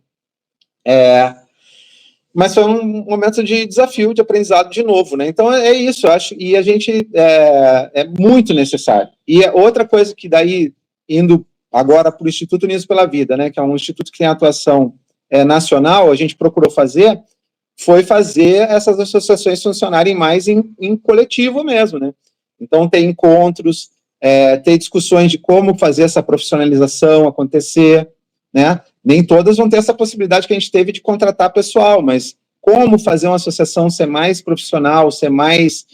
Mas foi um momento de desafio, de aprendizado de novo, né? Então, é isso, eu acho, e a gente é muito necessário. E outra coisa que daí, indo agora para o Instituto Unidos pela Vida, né, que é um instituto que tem atuação nacional, a gente procurou fazer, foi fazer essas associações funcionarem mais em coletivo mesmo, né? Então, ter encontros, ter discussões de como fazer essa profissionalização acontecer, né? Nem todas vão ter essa possibilidade que a gente teve de contratar pessoal, mas como fazer uma associação ser mais profissional, ser mais,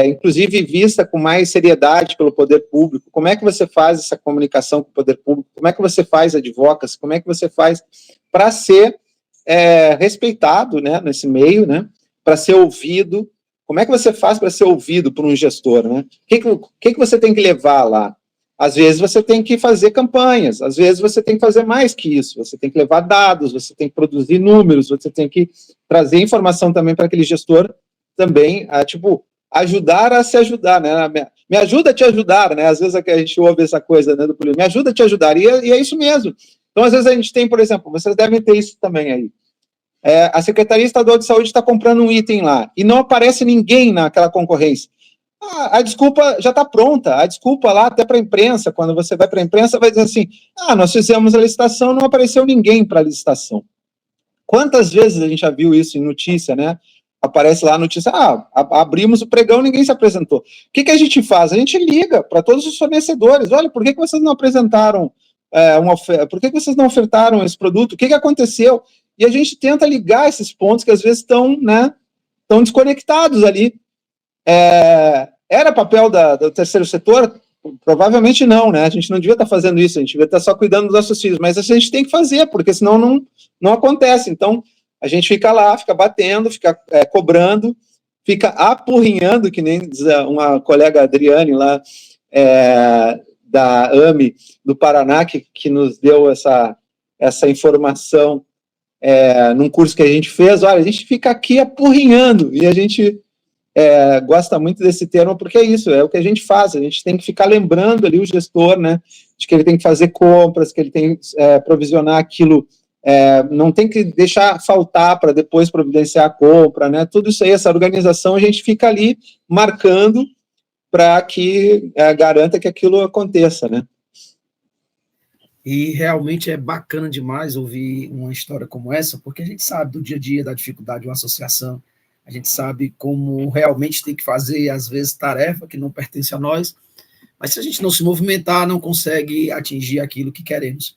inclusive, vista com mais seriedade pelo poder público, como é que você faz essa comunicação com o poder público, como é que você faz advocacy, como é que você faz para ser respeitado, né, nesse meio, né, para ser ouvido, como é que você faz para ser ouvido por um gestor, né? O que você tem que levar lá? Às vezes você tem que fazer campanhas, às vezes você tem que fazer mais que isso, você tem que levar dados, você tem que produzir números, você tem que trazer informação também para aquele gestor também, ajudar a se ajudar, né? Me ajuda a te ajudar, né? Às vezes a gente ouve essa coisa, né, do político, me ajuda a te ajudar, e é isso mesmo. Então, às vezes a gente tem, por exemplo, vocês devem ter isso também aí, a Secretaria Estadual de Saúde está comprando um item lá, e não aparece ninguém naquela concorrência. A desculpa já está pronta, a desculpa lá até para a imprensa, quando você vai para a imprensa, vai dizer assim, nós fizemos a licitação, não apareceu ninguém para a licitação. Quantas vezes a gente já viu isso em notícia, né? Aparece lá a notícia, abrimos o pregão, ninguém se apresentou. O que a gente faz? A gente liga para todos os fornecedores, olha, por que vocês não apresentaram uma oferta? Por que vocês não ofertaram esse produto? O que aconteceu? E a gente tenta ligar esses pontos que às vezes estão, né, estão desconectados ali. Era papel do terceiro setor? Provavelmente não, né? A gente não devia estar fazendo isso, a gente devia estar só cuidando dos nossos filhos, mas a gente tem que fazer, porque senão não acontece. Então, a gente fica lá, fica batendo, fica cobrando, fica apurrinhando, que nem diz uma colega Adriane lá, da AME, do Paraná, que nos deu essa informação num curso que a gente fez. Olha, a gente fica aqui apurrinhando, e a gente gosta muito desse termo, porque é isso, é o que a gente faz, a gente tem que ficar lembrando ali o gestor, né, de que ele tem que fazer compras, que ele tem que provisionar aquilo, não tem que deixar faltar para depois providenciar a compra, né, tudo isso aí, essa organização, a gente fica ali marcando para que garanta que aquilo aconteça, né. E realmente é bacana demais ouvir uma história como essa, porque a gente sabe do dia a dia da dificuldade de uma associação, a gente sabe como realmente tem que fazer, às vezes, tarefa que não pertence a nós, Mas se a gente não se movimentar, não consegue atingir aquilo que queremos.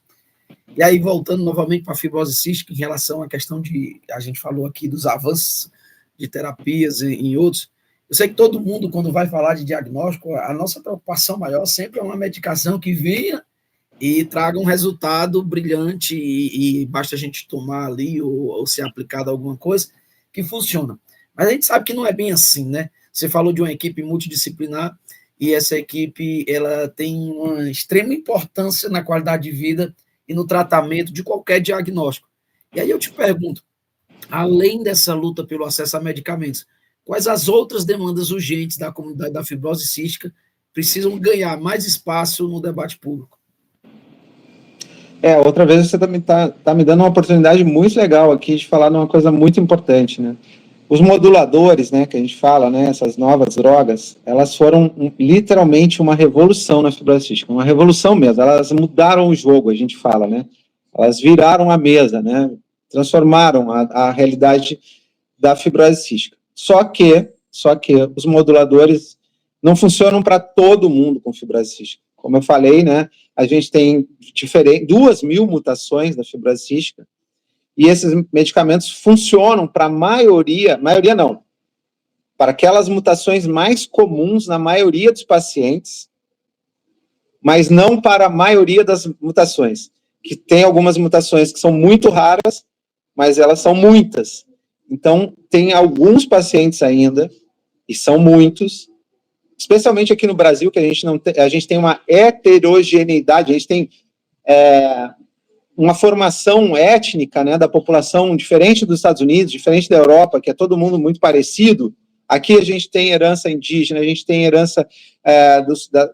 E aí, voltando novamente para a fibrose cística, em relação à questão de, a gente falou aqui dos avanços de terapias e em outros, eu sei que todo mundo, quando vai falar de diagnóstico, a nossa preocupação maior sempre é uma medicação que venha e traga um resultado brilhante e basta a gente tomar ali ou ser aplicado alguma coisa que funciona. Mas a gente sabe que não é bem assim, né? Você falou de uma equipe multidisciplinar e essa equipe ela tem uma extrema importância na qualidade de vida e no tratamento de qualquer diagnóstico. E aí eu te pergunto, além dessa luta pelo acesso a medicamentos, quais as outras demandas urgentes da comunidade da fibrose cística precisam ganhar mais espaço no debate público? Outra vez você também tá me dando uma oportunidade muito legal aqui de falar de uma coisa muito importante, né? Os moduladores, né, que a gente fala, né, essas novas drogas, elas foram literalmente uma revolução na fibrose cística, uma revolução mesmo, elas mudaram o jogo, a gente fala, né? Elas viraram a mesa, né? Transformaram a realidade da fibrose cística. Só que os moduladores não funcionam para todo mundo com fibrose cística. Como eu falei, né, a gente tem 2.000 mutações da fibrose cística, e esses medicamentos funcionam para a maioria não, para aquelas mutações mais comuns na maioria dos pacientes, mas não para a maioria das mutações, que tem algumas mutações que são muito raras, mas elas são muitas. Então, tem alguns pacientes ainda, e são muitos, especialmente aqui no Brasil, que a gente tem uma heterogeneidade, a gente tem uma formação étnica, né, da população diferente dos Estados Unidos, diferente da Europa, que é todo mundo muito parecido. Aqui a gente tem herança indígena, a gente tem herança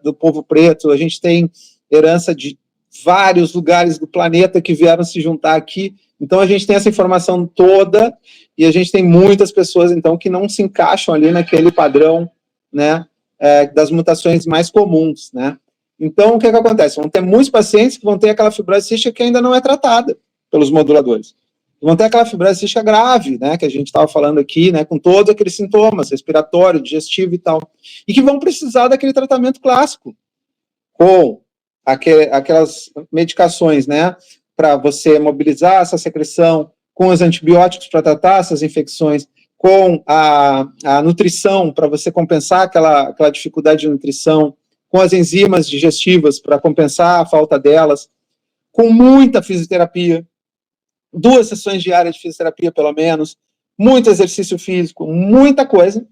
do povo preto, a gente tem herança de vários lugares do planeta que vieram se juntar aqui. Então, a gente tem essa informação toda e a gente tem muitas pessoas, então, que não se encaixam ali naquele padrão, né, das mutações mais comuns, né? Então, o que acontece? Vão ter muitos pacientes que vão ter aquela fibrose cística que ainda não é tratada pelos moduladores. Vão ter aquela fibrose cística grave, né, que a gente estava falando aqui, né, com todos aqueles sintomas, respiratório, digestivo e tal, e que vão precisar daquele tratamento clássico, com aquelas medicações, né, para você mobilizar essa secreção, com os antibióticos para tratar essas infecções, com a nutrição para você compensar aquela dificuldade de nutrição, com as enzimas digestivas para compensar a falta delas, com muita fisioterapia, 2 sessões diárias de fisioterapia, pelo menos, muito exercício físico, muita coisa,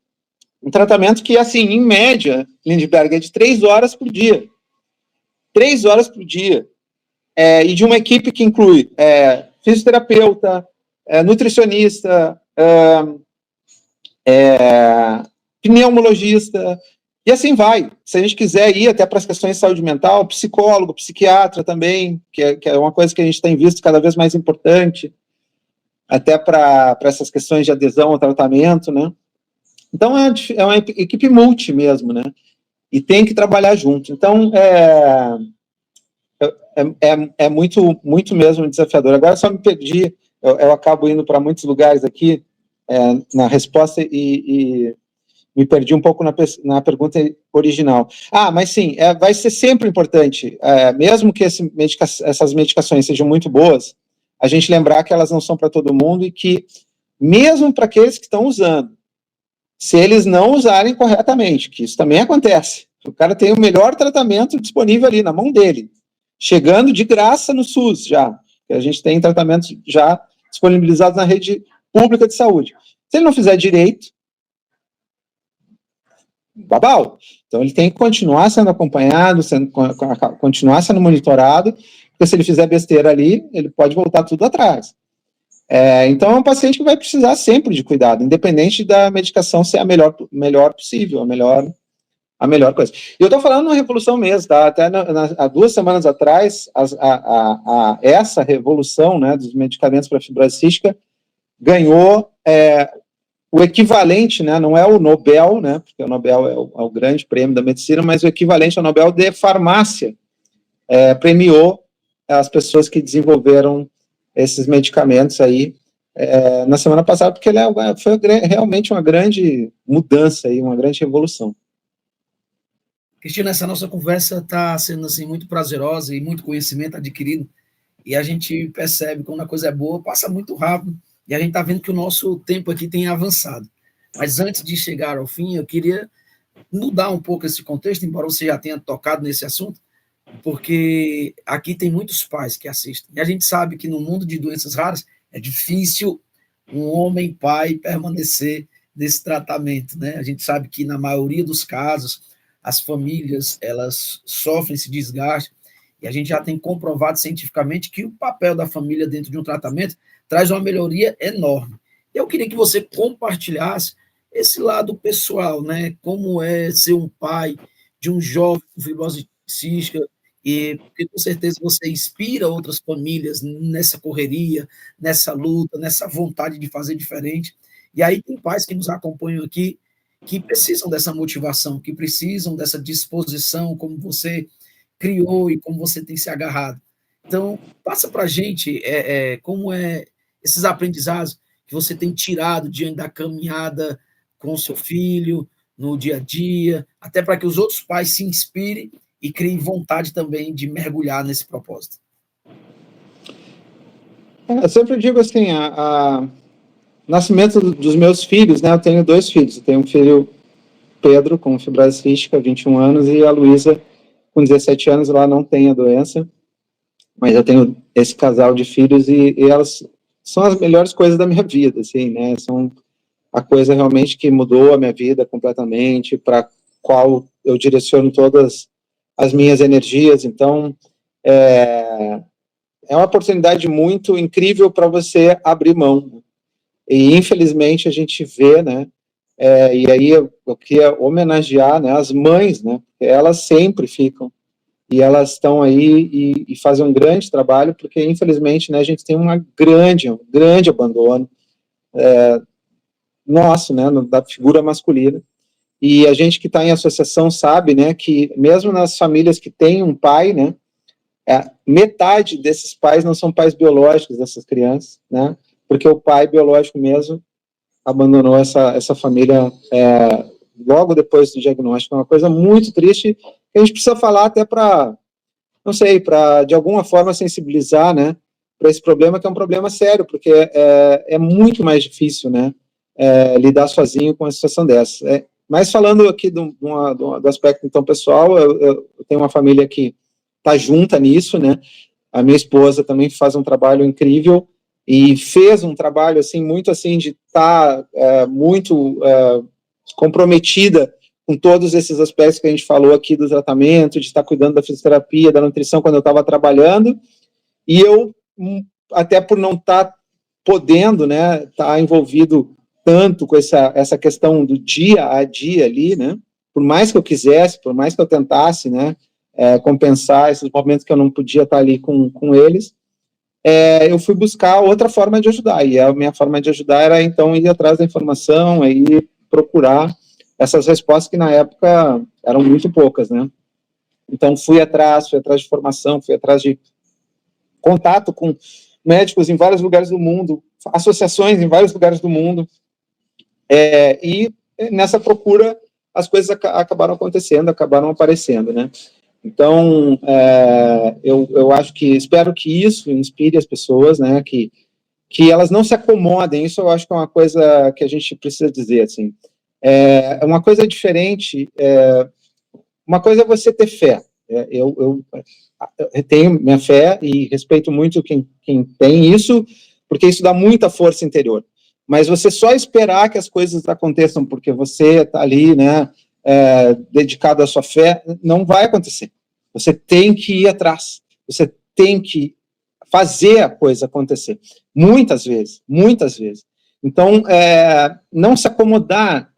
um tratamento que, assim, em média, Lindbergh, é de 3 horas por dia. 3 horas por dia. E de uma equipe que inclui fisioterapeuta, nutricionista, pneumologista, e assim vai. Se a gente quiser ir até para as questões de saúde mental, psicólogo, psiquiatra também, que é uma coisa que a gente tem visto cada vez mais importante, até para essas questões de adesão ao tratamento, né? Então, é uma equipe multi mesmo, né? E tem que trabalhar junto. Então, é muito, muito mesmo desafiador. Agora, só me perdi, eu acabo indo para muitos lugares aqui, na resposta e me perdi um pouco na pergunta original. Mas sim, vai ser sempre importante, mesmo que essas medicações sejam muito boas, a gente lembrar que elas não são para todo mundo e que, mesmo para aqueles que estão usando, se eles não usarem corretamente, que isso também acontece, o cara tem o melhor tratamento disponível ali, na mão dele, chegando de graça no SUS já, que a gente tem tratamentos já disponibilizados na rede pública de saúde. Se ele não fizer direito, babau. Então, ele tem que continuar sendo acompanhado, continuar sendo monitorado, porque se ele fizer besteira ali, ele pode voltar tudo atrás. Então, é um paciente que vai precisar sempre de cuidado, independente da medicação ser a melhor possível, a melhor coisa. E eu estou falando uma revolução mesmo, tá? Até há 2 semanas atrás, essa revolução, né, dos medicamentos para fibrose cística ganhou o equivalente, né, não é o Nobel, né, porque o Nobel é o grande prêmio da medicina, mas o equivalente ao Nobel de farmácia premiou as pessoas que desenvolveram esses medicamentos aí na semana passada, porque foi realmente uma grande mudança, aí, uma grande revolução. Cristina, essa nossa conversa está sendo assim, muito prazerosa e muito conhecimento adquirido, e a gente percebe quando a coisa é boa, passa muito rápido, e a gente está vendo que o nosso tempo aqui tem avançado. Mas antes de chegar ao fim, eu queria mudar um pouco esse contexto, embora você já tenha tocado nesse assunto, porque aqui tem muitos pais que assistem. E a gente sabe que no mundo de doenças raras é difícil um homem pai permanecer nesse tratamento, né? A gente sabe que na maioria dos casos as famílias elas sofrem esse desgaste e a gente já tem comprovado cientificamente que o papel da família dentro de um tratamento traz uma melhoria enorme. Eu queria que você compartilhasse esse lado pessoal, né? Como é ser um pai de um jovem com fibrose cística, e porque com certeza você inspira outras famílias nessa correria, nessa luta, nessa vontade de fazer diferente. E aí tem pais que nos acompanham aqui que precisam dessa motivação, que precisam dessa disposição, como você criou e como você tem se agarrado. Então, passa para a gente como é esses aprendizados que você tem tirado diante da caminhada com o seu filho, no dia a dia, até para que os outros pais se inspirem e criem vontade também de mergulhar nesse propósito. Eu sempre digo assim, nascimento dos meus filhos, né? Eu tenho 2 filhos. Eu tenho um filho, Pedro, com fibrose cística, 21 anos, e a Luísa, com 17 anos, ela não tem a doença, mas eu tenho esse casal de filhos e elas são as melhores coisas da minha vida, assim, né? São a coisa realmente que mudou a minha vida completamente, para qual eu direciono todas as minhas energias. Então, é uma oportunidade muito incrível para você abrir mão. E, infelizmente, a gente vê, né, e aí eu queria homenagear, né, as mães, né, porque elas sempre ficam, e elas estão aí e fazem um grande trabalho, porque, infelizmente, né, a gente tem um grande abandono nosso, né, da figura masculina. E a gente que está em associação sabe, né, que mesmo nas famílias que têm um pai, né, metade desses pais não são pais biológicos dessas crianças, né, porque o pai biológico mesmo abandonou essa família logo depois do diagnóstico. É uma coisa muito triste, que a gente precisa falar até para, não sei, para de alguma forma sensibilizar, né, para esse problema, que é um problema sério, porque é muito mais difícil, né, lidar sozinho com uma situação dessa. Mas falando aqui do aspecto, então, pessoal, eu tenho uma família que está junta nisso, né, a minha esposa também faz um trabalho incrível, e fez um trabalho, assim, muito, assim, de estar muito comprometida com todos esses aspectos que a gente falou aqui do tratamento, de estar cuidando da fisioterapia, da nutrição, quando eu estava trabalhando, e eu, até por não estar podendo, né, estar envolvido tanto com essa questão do dia a dia ali, né, por mais que eu quisesse, por mais que eu tentasse, né, compensar esses momentos que eu não podia estar ali com eles, eu fui buscar outra forma de ajudar, e a minha forma de ajudar era, então, ir atrás da informação, ir procurar essas respostas que, na época, eram muito poucas, né. Então, fui atrás de formação, fui atrás de contato com médicos em vários lugares do mundo, associações em vários lugares do mundo, e nessa procura as coisas acabaram acontecendo, acabaram aparecendo, né. Então, eu acho que, espero que isso inspire as pessoas, né, que elas não se acomodem. Isso eu acho que é uma coisa que a gente precisa dizer, assim, uma coisa diferente, uma coisa é você ter fé, eu tenho minha fé e respeito muito quem tem isso, porque isso dá muita força interior, mas você só esperar que as coisas aconteçam porque você está ali, né, dedicado à sua fé, não vai acontecer. Você tem que ir atrás, você tem que fazer a coisa acontecer, muitas vezes. Então, não se acomodar,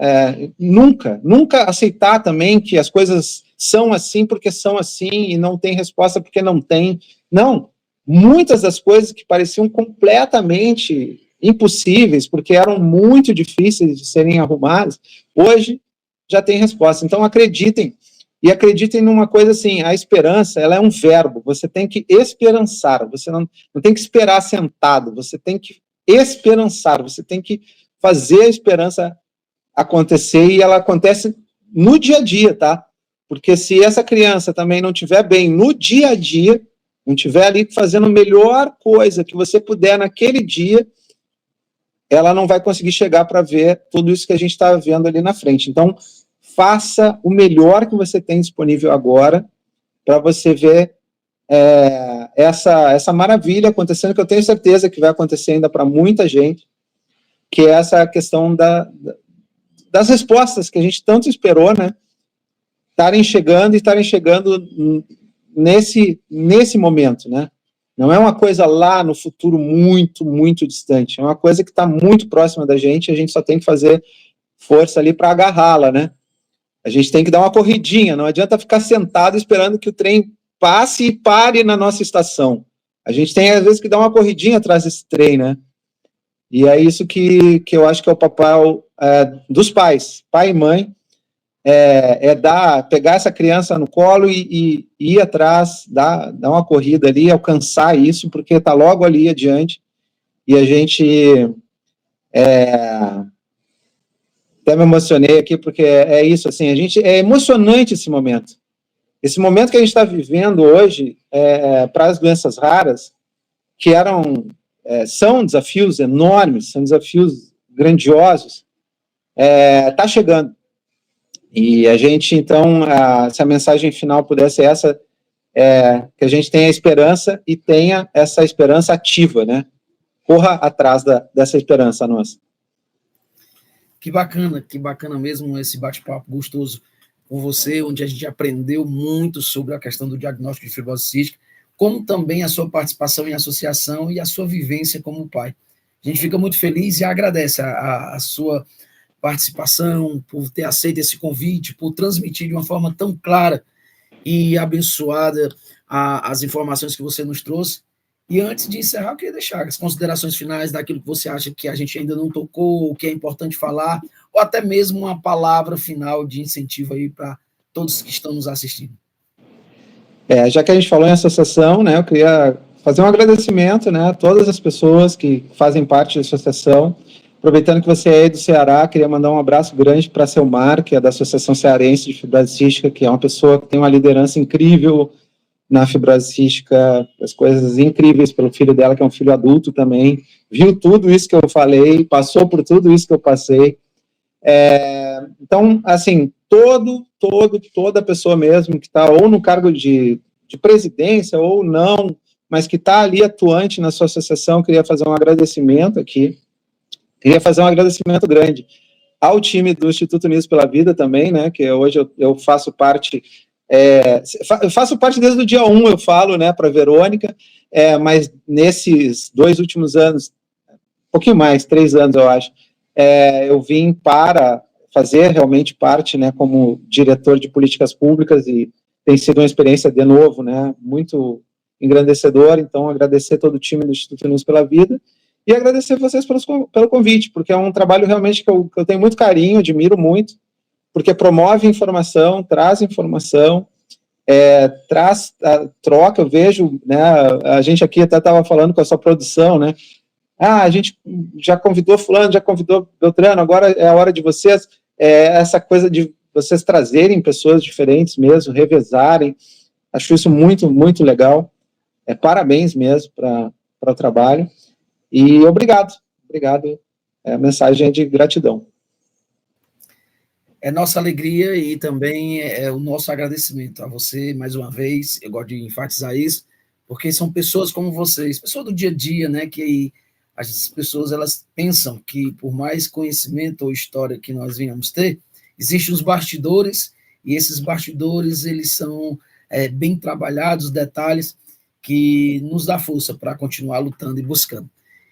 nunca aceitar também que as coisas são assim porque são assim e não tem resposta porque não tem. Não, muitas das coisas que pareciam completamente impossíveis, porque eram muito difíceis de serem arrumadas, hoje já tem resposta. Então, acreditem, e acreditem numa coisa assim, a esperança, ela é um verbo, você tem que esperançar, você não tem que esperar sentado, você tem que esperançar, você tem que fazer a esperança acontecer, e ela acontece no dia a dia, tá? Porque se essa criança também não estiver bem no dia a dia, não estiver ali fazendo a melhor coisa que você puder naquele dia, ela não vai conseguir chegar para ver tudo isso que a gente está vendo ali na frente. Então, faça o melhor que você tem disponível agora para você ver essa maravilha acontecendo, que eu tenho certeza que vai acontecer ainda para muita gente, que é essa questão das respostas que a gente tanto esperou, né? Estarem chegando nesse momento, né? Não é uma coisa lá no futuro muito, muito distante, é uma coisa que está muito próxima da gente, a gente só tem que fazer força ali para agarrá-la, né? A gente tem que dar uma corridinha, não adianta ficar sentado esperando que o trem passe e pare na nossa estação. A gente tem, às vezes, que dar uma corridinha atrás desse trem, né? E é isso que eu acho que é o papel dos pais, pai e mãe, pegar essa criança no colo e ir atrás, dar uma corrida ali, alcançar isso, porque está logo ali adiante, e a gente até me emocionei aqui, porque é isso, assim, é emocionante esse momento que a gente está vivendo hoje, para as doenças raras, que são desafios enormes, são desafios grandiosos, está chegando. E a gente, então, se a mensagem final puder ser essa, que a gente tenha esperança e tenha essa esperança ativa, né? Corra atrás dessa esperança nossa. Que bacana mesmo esse bate-papo gostoso com você, onde a gente aprendeu muito sobre a questão do diagnóstico de fibrose cística, como também a sua participação em associação e a sua vivência como pai. A gente fica muito feliz e agradece a sua participação, por ter aceito esse convite, por transmitir de uma forma tão clara e abençoada as informações que você nos trouxe. E antes de encerrar, eu queria deixar as considerações finais daquilo que você acha que a gente ainda não tocou, o que é importante falar, ou até mesmo uma palavra final de incentivo aí para todos que estão nos assistindo. Já que a gente falou em associação, né, eu queria fazer um agradecimento, né, a todas as pessoas que fazem parte da associação. Aproveitando que você é do Ceará, queria mandar um abraço grande para a Selmar, que é da Associação Cearense de Fibrose Cística, que é uma pessoa que tem uma liderança incrível na fibrose cística, as coisas incríveis pelo filho dela, que é um filho adulto também, viu tudo isso que eu falei, passou por tudo isso que eu passei. Então, assim, toda pessoa mesmo que está ou no cargo de presidência ou não, mas que está ali atuante na sua associação, queria fazer um agradecimento aqui. Queria fazer um agradecimento grande ao time do Instituto Unidos pela Vida também, né, que hoje eu faço parte, eu faço parte desde o dia 1, eu falo, né, para a Verônica, mas nesses 2 últimos anos, um pouquinho mais, 3 anos, eu acho, eu vim para fazer realmente parte, né, como diretor de políticas públicas, e tem sido uma experiência, de novo, né, muito engrandecedora. Então, agradecer todo o time do Instituto Unidos pela Vida, e agradecer vocês pelo convite, porque é um trabalho realmente que eu tenho muito carinho, admiro muito, porque promove informação, traz informação, traz a troca. Eu vejo, né, a gente aqui até estava falando com a sua produção, né, a gente já convidou fulano, já convidou Beltrano, agora é a hora de vocês, essa coisa de vocês trazerem pessoas diferentes mesmo, revezarem, acho isso muito, muito legal, parabéns mesmo para o trabalho. E obrigado, a mensagem é de gratidão. É nossa alegria e também é o nosso agradecimento a você, mais uma vez, eu gosto de enfatizar isso, porque são pessoas como vocês, pessoas do dia a dia, né, que as pessoas, elas pensam que por mais conhecimento ou história que nós venhamos ter, existem os bastidores, e esses bastidores, eles são bem trabalhados, detalhes que nos dá força para continuar lutando e buscando.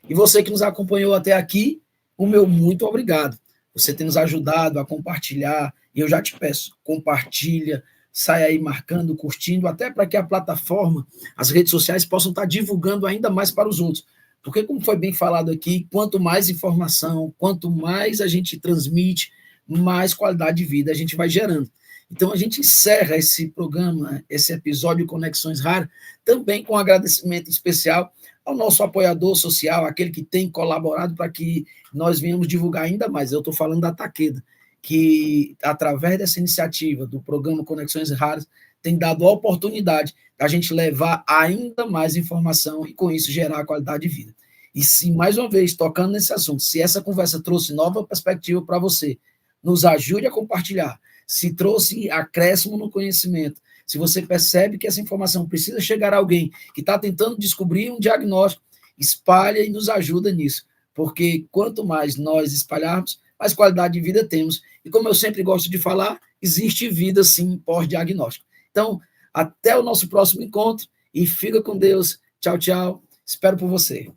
E você que nos acompanhou até aqui, o meu muito obrigado. Você tem nos ajudado a compartilhar, e eu já te peço, compartilha, sai aí marcando, curtindo, até para que a plataforma, as redes sociais possam estar divulgando ainda mais para os outros. Porque, como foi bem falado aqui, quanto mais informação, quanto mais a gente transmite, mais qualidade de vida a gente vai gerando. Então, a gente encerra esse programa, esse episódio de Conexões Raras, também com um agradecimento especial ao nosso apoiador social, aquele que tem colaborado para que nós venhamos divulgar ainda mais. Eu estou falando da Takeda, que, através dessa iniciativa do programa Conexões Raras, tem dado a oportunidade da gente levar ainda mais informação e, com isso, gerar qualidade de vida. E se, mais uma vez, tocando nesse assunto, se essa conversa trouxe nova perspectiva para você, nos ajude a compartilhar. Se trouxe acréscimo no conhecimento, se você percebe que essa informação precisa chegar a alguém que está tentando descobrir um diagnóstico, espalha e nos ajuda nisso. Porque quanto mais nós espalharmos, mais qualidade de vida temos. E como eu sempre gosto de falar, existe vida, sim, pós-diagnóstico. Então, até o nosso próximo encontro e fica com Deus. Tchau, tchau. Espero por você.